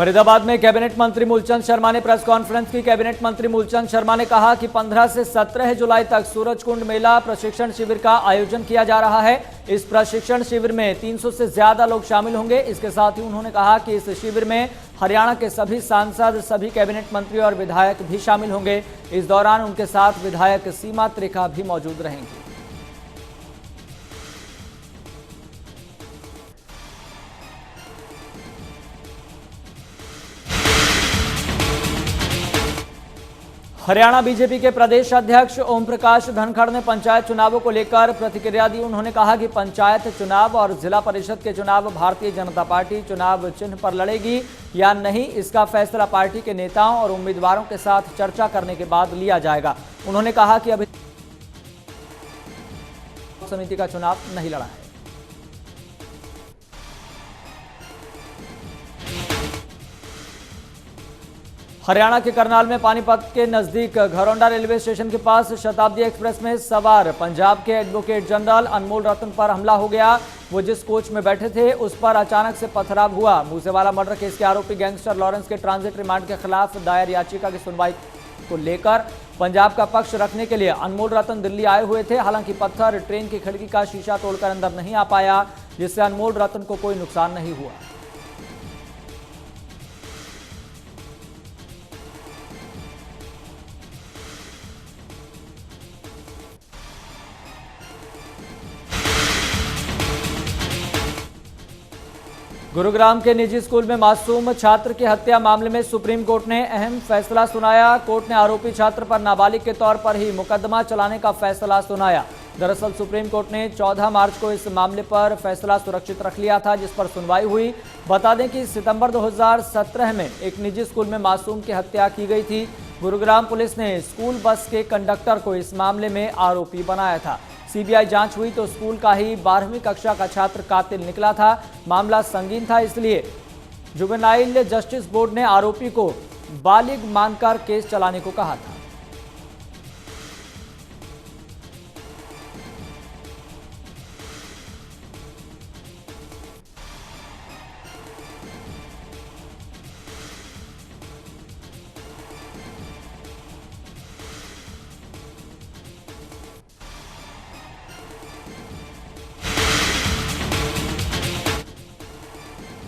फरीदाबाद में कैबिनेट मंत्री मूलचंद शर्मा ने प्रेस कॉन्फ्रेंस की। कैबिनेट मंत्री मूलचंद शर्मा ने कहा कि 15 से 17 जुलाई तक सूरजकुंड मेला प्रशिक्षण शिविर का आयोजन किया जा रहा है। इस प्रशिक्षण शिविर में 300 से ज्यादा लोग शामिल होंगे। इसके साथ ही उन्होंने कहा कि इस शिविर में हरियाणा के सभी सांसद, सभी कैबिनेट मंत्री और विधायक भी शामिल होंगे। इस दौरान उनके साथ विधायक सीमा त्रिखा भी मौजूद रहेंगी। हरियाणा बीजेपी के प्रदेश अध्यक्ष ओम प्रकाश धनखड़ ने पंचायत चुनावों को लेकर प्रतिक्रिया दी। उन्होंने कहा कि पंचायत चुनाव और जिला परिषद के चुनाव भारतीय जनता पार्टी चुनाव चिन्ह पर लड़ेगी या नहीं, इसका फैसला पार्टी के नेताओं और उम्मीदवारों के साथ चर्चा करने के बाद लिया जाएगा। उन्होंने कहा कि अभी समिति का चुनाव नहीं लड़ा है। हरियाणा के करनाल में पानीपत के नजदीक घरौंडा रेलवे स्टेशन के पास शताब्दी एक्सप्रेस में सवार पंजाब के एडवोकेट जनरल अनमोल रतन पर हमला हो गया। वो जिस कोच में बैठे थे उस पर अचानक से पथराव हुआ। मूसेवाला मर्डर केस के आरोपी गैंगस्टर लॉरेंस के ट्रांजिट रिमांड के खिलाफ दायर याचिका की सुनवाई को लेकर पंजाब का पक्ष रखने के लिए अनमोल रतन दिल्ली आए हुए थे। हालांकि पत्थर ट्रेन की खिड़की का शीशा तोड़कर अंदर नहीं आ पाया, जिससे अनमोल रतन को कोई नुकसान नहीं हुआ। गुरुग्राम के निजी स्कूल में मासूम छात्र की हत्या मामले में सुप्रीम कोर्ट ने अहम फैसला सुनाया। कोर्ट ने आरोपी छात्र पर नाबालिग के तौर पर ही मुकदमा चलाने का फैसला सुनाया। दरअसल सुप्रीम कोर्ट ने 14 मार्च को इस मामले पर फैसला सुरक्षित रख लिया था, जिस पर सुनवाई हुई। बता दें कि सितंबर 2017 में एक निजी स्कूल में मासूम की हत्या की गई थी। गुरुग्राम पुलिस ने स्कूल बस के कंडक्टर को इस मामले में आरोपी बनाया था। सीबीआई जांच हुई तो स्कूल का ही 12वीं कक्षा का छात्र कातिल निकला था। मामला संगीन था, इसलिए जुवेनाइल जस्टिस बोर्ड ने आरोपी को बालिग मानकर केस चलाने को कहा था।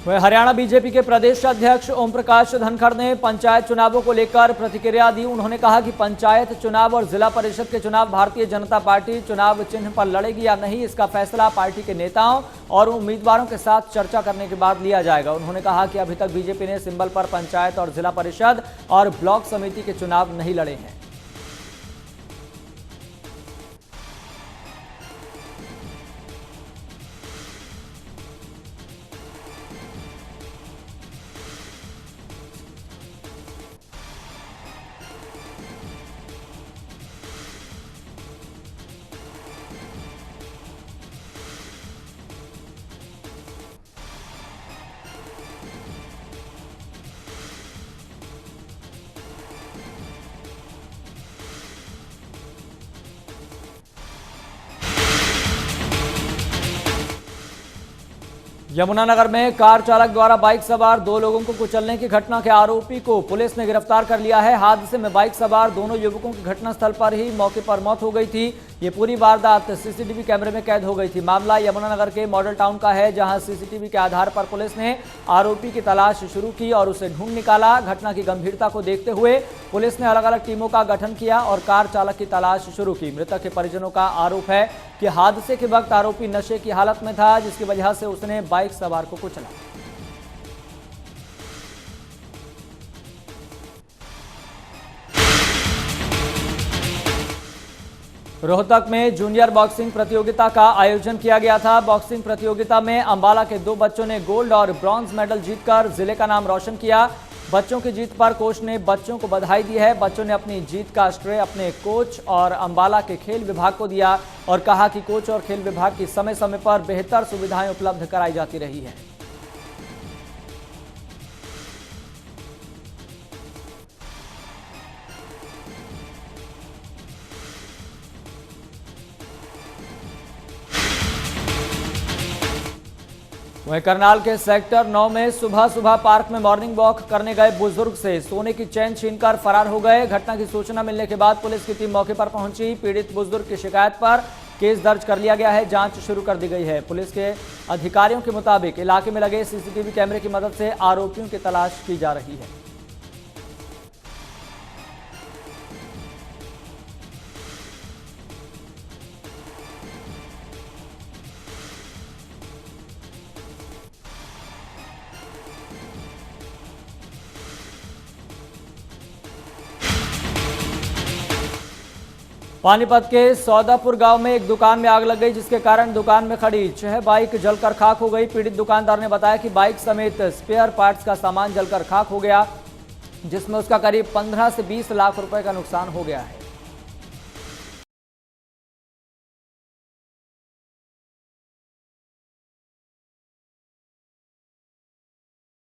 वह हरियाणा बीजेपी के प्रदेश अध्यक्ष ओम प्रकाश धनखड़ ने पंचायत चुनावों को लेकर प्रतिक्रिया दी। उन्होंने कहा कि पंचायत चुनाव और जिला परिषद के चुनाव भारतीय जनता पार्टी चुनाव चिन्ह पर लड़ेगी या नहीं, इसका फैसला पार्टी के नेताओं और उम्मीदवारों के साथ चर्चा करने के बाद लिया जाएगा। उन्होंने कहा कि अभी तक बीजेपी ने सिंबल पर पंचायत और जिला परिषद और ब्लॉक समिति के चुनाव नहीं लड़े हैं। यमुनानगर में कार चालक द्वारा बाइक सवार 2 लोगों को कुचलने की घटना के आरोपी को पुलिस ने गिरफ्तार कर लिया है। हादसे में बाइक सवार दोनों युवकों की घटनास्थल पर ही मौके पर मौत हो गई थी। ये पूरी वारदात सीसीटीवी कैमरे में कैद हो गई थी। मामला यमुनानगर के मॉडल टाउन का है, जहां सीसीटीवी के आधार पर पुलिस ने आरोपी की तलाश शुरू की और उसे ढूंढ निकाला। घटना की गंभीरता को देखते हुए पुलिस ने अलग अलग टीमों का गठन किया और कार चालक की तलाश शुरू की। मृतक के परिजनों का आरोप है कि हादसे के वक्त आरोपी नशे की हालत में था, जिसकी वजह से उसने बाइक सवार को कुचला। रोहतक में जूनियर बॉक्सिंग प्रतियोगिता का आयोजन किया गया था। बॉक्सिंग प्रतियोगिता में अंबाला के 2 बच्चों ने गोल्ड और ब्रॉन्ज मेडल जीतकर जिले का नाम रोशन किया। बच्चों की जीत पर कोच ने बच्चों को बधाई दी है। बच्चों ने अपनी जीत का श्रेय अपने कोच और अंबाला के खेल विभाग को दिया और कहा कि कोच और खेल विभाग की समय समय पर बेहतर सुविधाएं उपलब्ध कराई जाती रही है। वहीं करनाल के सेक्टर 9 में सुबह सुबह पार्क में मॉर्निंग वॉक करने गए बुजुर्ग से सोने की चेन छीनकर फरार हो गए। घटना की सूचना मिलने के बाद पुलिस की टीम मौके पर पहुंची। पीड़ित बुजुर्ग की शिकायत पर केस दर्ज कर लिया गया है, जांच शुरू कर दी गई है। पुलिस के अधिकारियों के मुताबिक इलाके में लगे सीसीटीवी कैमरे की मदद से आरोपियों की तलाश की जा रही है। पानीपत के सौदापुर गांव में एक दुकान में आग लग गई, जिसके कारण दुकान में खड़ी 6 बाइक जलकर खाक हो गई। पीड़ित दुकानदार ने बताया कि बाइक समेत स्पेयर पार्ट्स का सामान जलकर खाक हो गया, जिसमें उसका करीब 15 से 20 लाख रुपए का नुकसान हो गया है।